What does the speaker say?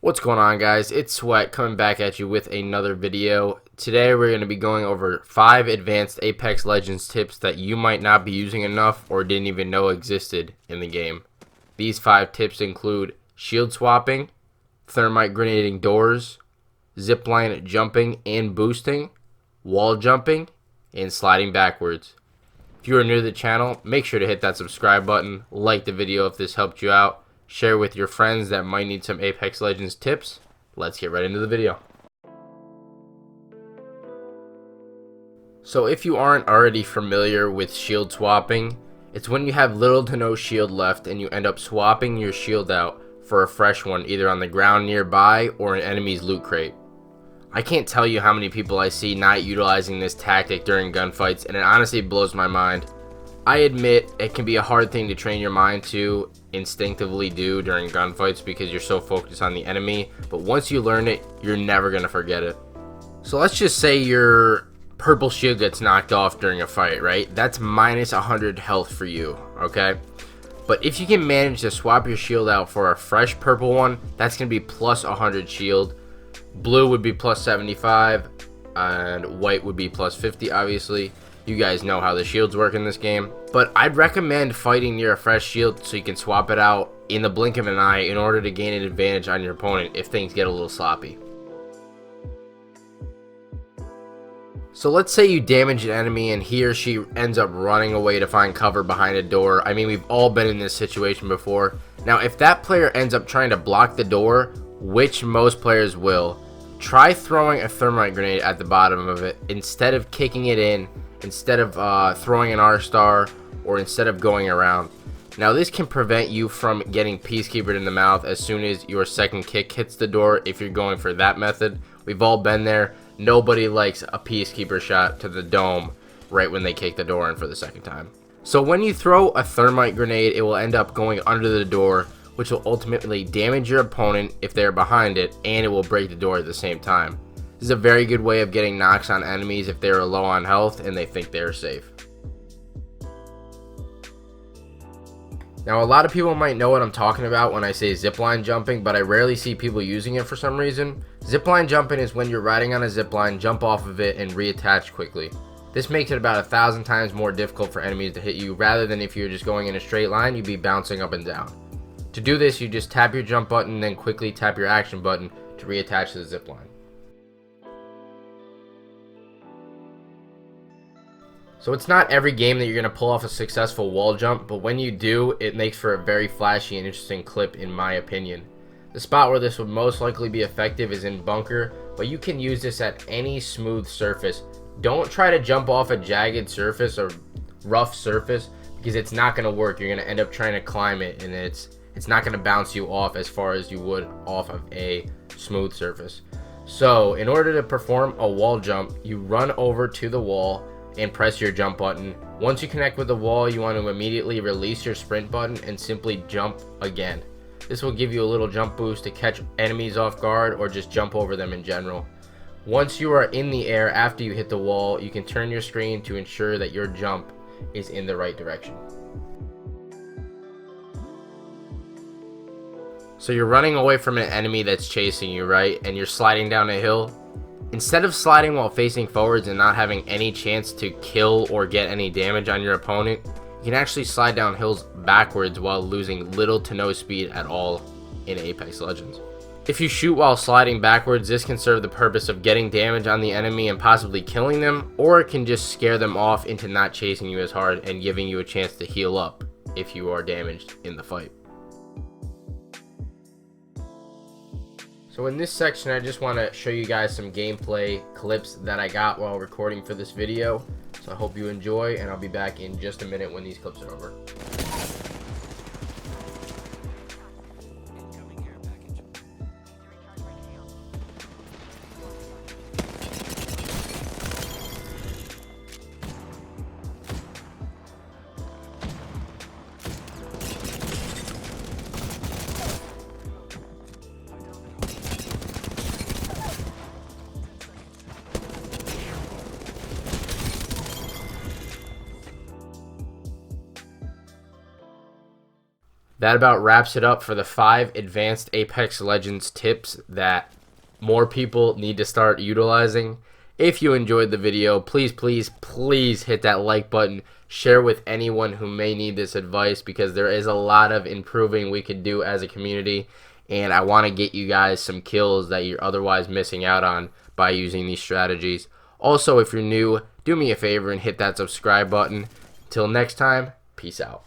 What's going on, guys? It's Sweat coming back at you with another video. Today we're going to be going over 5 advanced Apex Legends tips that you might not be using enough or didn't even know existed in the game. These 5 tips include shield swapping, thermite grenading doors, zipline jumping and boosting, wall jumping, and sliding backwards. If you are new to the channel, make sure to hit that subscribe button, like the video if this helped you out, share with your friends that might need some Apex Legends tips. Let's get right into the video. So if you aren't already familiar with shield swapping, it's when you have little to no shield left and you end up swapping your shield out for a fresh one either on the ground nearby or an enemy's loot crate. I can't tell you how many people I see not utilizing this tactic during gunfights, and it honestly blows my mind. I admit it can be a hard thing to train your mind to instinctively do during gunfights because you're so focused on the enemy, but once you learn it, you're never going to forget it. So let's just say your purple shield gets knocked off during a fight, right? That's minus 100 health for you, okay? But if you can manage to swap your shield out for a fresh purple one, that's going to be plus 100 shield. Blue would be plus 75, and white would be plus 50, obviously. You guys know how the shields work in this game. But I'd recommend fighting near a fresh shield so you can swap it out in the blink of an eye in order to gain an advantage on your opponent if things get a little sloppy. So let's say you damage an enemy and he or she ends up running away to find cover behind a door. I mean, we've all been in this situation before. Now, if that player ends up trying to block the door, which most players will, try throwing a thermite grenade at the bottom of it instead of kicking it in, instead of throwing an R-star, or instead of going around. Now this can prevent you from getting peacekeepered in the mouth as soon as your second kick hits the door if you're going for that method. We've all been there. Nobody likes a peacekeeper shot to the dome right when they kick the door in for the second time. So when you throw a thermite grenade, it will end up going under the door, which will ultimately damage your opponent if they're behind it, and it will break the door at the same time. This is a very good way of getting knocks on enemies if they're low on health and they think they're safe. Now, a lot of people might know what I'm talking about when I say zipline jumping, but I rarely see people using it for some reason. Zipline jumping is when you're riding on a zipline, jump off of it, and reattach quickly. This makes it about 1,000 times more difficult for enemies to hit you, rather than if you're just going in a straight line, you'd be bouncing up and down. To do this, you just tap your jump button, then quickly tap your action button to reattach to the zipline. So it's not every game that you're going to pull off a successful wall jump, but when you do, it makes for a very flashy and interesting clip in my opinion. The spot where this would most likely be effective is in bunker, but you can use this at any smooth surface. Don't try to jump off a jagged surface or rough surface because it's not going to work. You're going to end up trying to climb it and it's not going to bounce you off as far as you would off of a smooth surface. So in order to perform a wall jump, you run over to the wall and press your jump button. Once you connect with the wall, you want to immediately release your sprint button and simply jump again. This will give you a little jump boost to catch enemies off guard or just jump over them in general. Once you are in the air after you hit the wall, you can turn your screen to ensure that your jump is in the right direction. So you're running away from an enemy that's chasing you, right? And you're sliding down a hill. Instead of sliding while facing forwards and not having any chance to kill or get any damage on your opponent, you can actually slide down hills backwards while losing little to no speed at all in Apex Legends. If you shoot while sliding backwards, this can serve the purpose of getting damage on the enemy and possibly killing them, or it can just scare them off into not chasing you as hard and giving you a chance to heal up if you are damaged in the fight. So in this section, I just want to show you guys some gameplay clips that I got while recording for this video. So I hope you enjoy, and I'll be back in just a minute when these clips are over. that about wraps it up for the 5 advanced Apex Legends tips that more people need to start utilizing. If you enjoyed the video, please hit that like button. Share with anyone who may need this advice, because there is a lot of improving we could do as a community, and I want to get you guys some kills that you're otherwise missing out on by using these strategies. Also, if you're new, do me a favor and hit that subscribe button. Till next time, peace out.